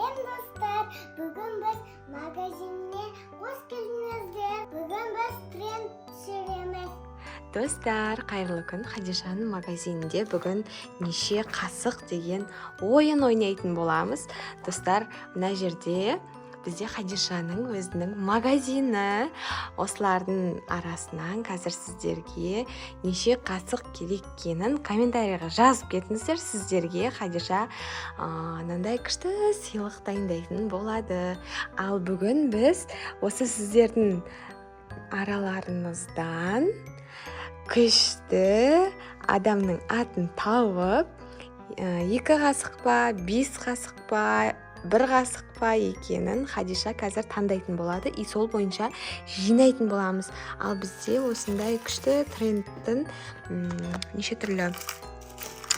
Сәлем достар, бүгін біз магазинне қош келдіңіздер. Бүгін біз тренд түсіреміз. Достар, қайырлы күн. Хадишаның магазинінде бүгін неше қасық деген ойын ойнайтын боламыз. Достар, мына жерде бізде Хадишаның өзінің магазині. Осылардың арасынан қазір сіздерге неше қасық керек екенін комментарийға жазып кетіңіздер. Сіздерге Хадиша мынандай күшті сыйлық дайындайтын болады. Ал бүгін біз осы сіздердің араларыңыздан күшті адамның атын тауып, 2 қасық па, 5 қасық па, 1 қасық па екенін Хадиша қазір таңдайтын болады. И сол бойынша жинайтын боламыз. Ал бізде осындай күшті трендтің неше түрлі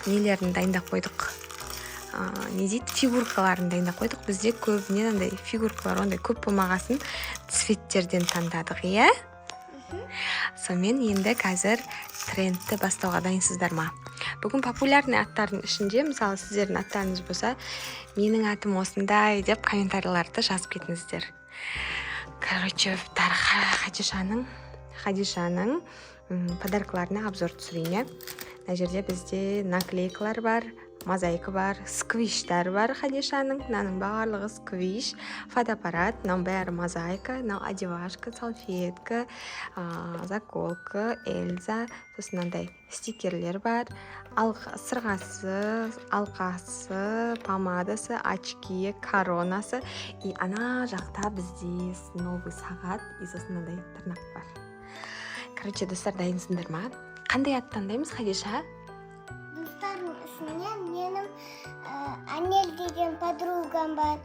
нелерін дайындап қойдық. Не дейді, фигуркаларын дайындап қойдық. Бізде көбіне андай фигуркалар ондай көп болмағасын цветтерден таңдадық, иә? Сонымен енді қазір трендті бастауға дайынсыздар ма? Бүгін популярный аттардың ішінде, мысалы сіздердің аттарыңыз болса, менің атым осындай деп комментарийларды жазып кетіңіздер. Короче, Хадишаның подаркаларына обзор түсірейін. Мына жерде бізде наклейкалар бар, мозаика бар, сквиштар бар Хадишаның. Мынаның барлығы сквиш, фотоаппарат, мынаның бәрі мозаика, мынау одевашка, салфетка, заколка, эльза, сосын мынандай стикерлер бар, сырғасы, алқасы, помадасы, очки, коронасы. И ана жақта бізде новый сағат, и сосын мынандай тырнақ бар. Короче, достар, дайынсыңдар ма? Қандай ат таңдаймыз, Хадиша? Достардың ішінен менің Анел деген подругам бар.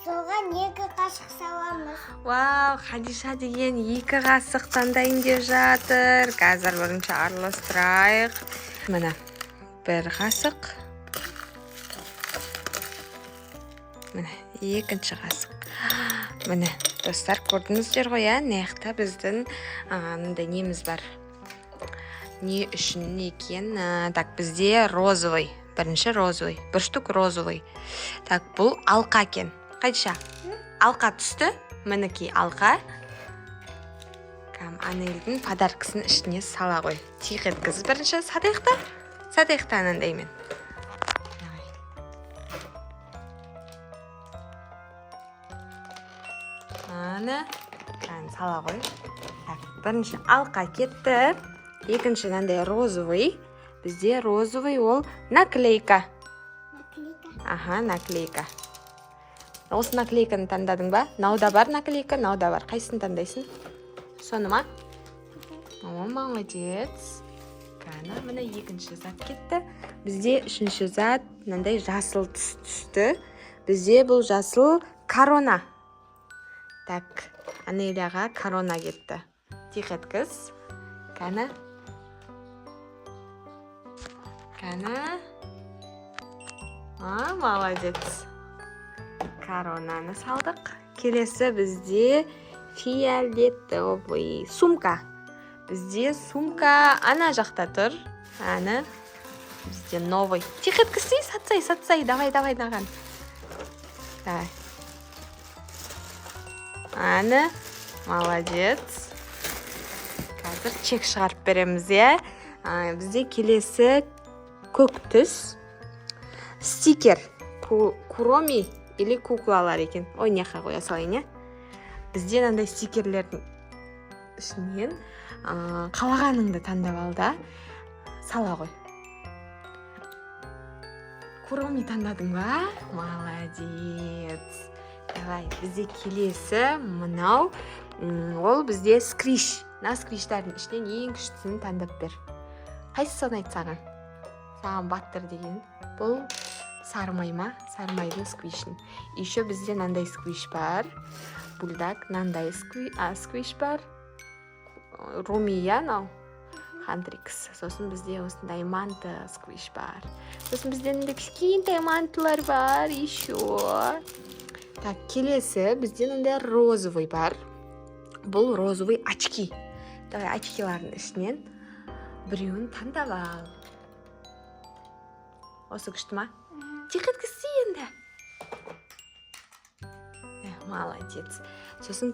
Соған 2 қасық саламыз. Вау, Хадиша деген 2 қасық таңдайын деп жатыр. Қазір бірінші араластырайық. Міне, 1 қасық. Міне, 2-ші қасық. Міне, достар, көрдіңіздер ғой, наяқта біздің мындай неміз бар. Не үшін екен? Так, бізде розовый. Бірінші розовый. 1 штук розовый. Так, бұл алқа екен. Хадиша, алқа түсті. Мінекей алқа. Анелдің подаркасын ішіне сала қой. Тиқ еткіз. Бірінші сатайықта. Сатайықта анандаймен. Аны сала қой. Бірінші алқа кетті. Екінші мынандай розовый. Бізде розовый ол наклейка. Наклейка. Наклейка. Осы наклейканы таңдадың ба? Науда бар наклейка, науда бар. Қайсысын таңдайсың? Соны ма? Молодец. Міне 2-ші зат кетті. Бізде 3-ші зат мынандай жасыл түсті. Бізде бұл жасыл корона. Так, Анеляға корона кетті. Тиқ еткіз. Кәні. Молодец. Коронаны салдық. Келесі бізде фиолетовый сумка. Бізде сумка ана жақта тұр. Аны бізде новый. Тиқ еткізсей, сатсай. Давай, наған. Давай. Аны, молодец. Қазір чек шығарып береміз, Бізде келесі көк түс. Стикер. Куроми или куклалар екен. Ой, неқа қоя салайын, Бізде мынандай стикерлердің ішінен қалағаныңды таңдап алда. Сала қой. Куроми таңдадың ба? Молодец. Давай, бізде келесі мынау. Ол бізде сквиш. Сквиштардың ішінен ең күштісін таңдап бер. Қайсысын айт саған? Саған баттыр деген. Бұл сармай ма? Сармайдың сквишін. Еще бізде мынандай сквиш бар. Бульдак мынандай сквиш бар. Румия, Хантрикс. Сосын бізде осындай манты сквиш бар. Сосын бізде мындай кішкентай мантылар бар. Еще. Так, келесі бізде мынандай розовый бар. Бұл розовый очки. Давай очкилардың ішінен біреуін таңдап ал. Осы күшті ма? Тиқ еткізсей енді. Молодец. Сосын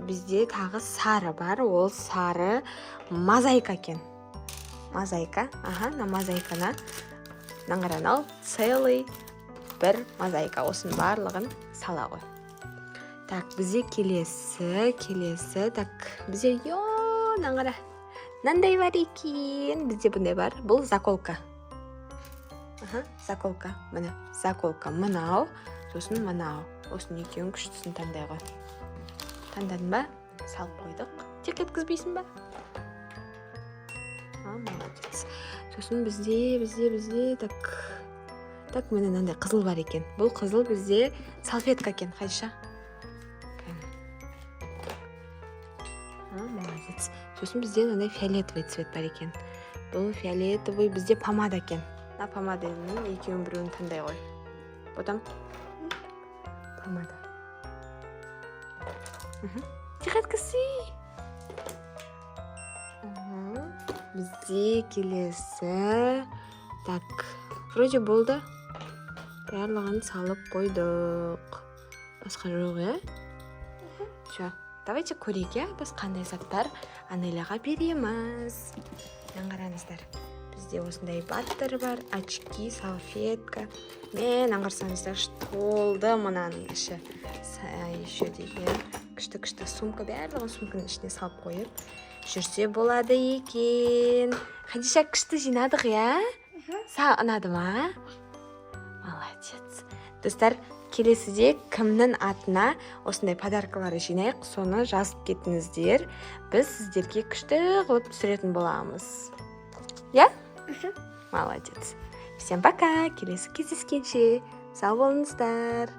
бізде тағы сары бар. Ол сары мозаика екен. Мозаика. На мозаиканы наңғаранал целый бір мозаика. Осының барлығын сала ғой. Так, бізде келесі. Так, бізде наңғара. Нандай бар екен. Бізде бұндай бар. Бұл заколка. Заколка. Міне, заколка. Мынау. Сосын мынау. Осының екеуін күштісін таңдай ғой. Таңдадың ба? Салып қойдық. Тек еткізбейсің ба? Молодец. Сосын бізде так міне мынандай қызыл бар екен. Бұл қызыл бізде салфетка екен. Қайша? Молодец. Сосын бізде мынандай фиолетовый цвет бар екен. Бұл фиолетовый бізде помада екен. Помаданың екеуін біреуін таңдай ғой. Потом помада. Тек еткізсей. Бізде келесі. Так, вроде болды. Барлығын салып қойдық. Басқа жоқ, Все. Давайте көрейік, біз қандай заттар Анеляға береміз. Аңғараңыздар. Бізде осындай баттер бар, очки, салфетка. Мен аңғарсаңыздар, толды мұнаның іші. Еще деген күшті сумка, барлығын сумканың ішіне салып қойып жүрсе болады екен. Хадиша, күшті жинадық, ұнады ма? Молодец. Достар, келесіде кімнің атына осындай подаркалары жинайық, соны жазып кетіңіздер. Біз сіздерге күшті қылып түсіретін боламыз. Молодец. Всем пока. Келесі кездескенше. Сау болыңыздар.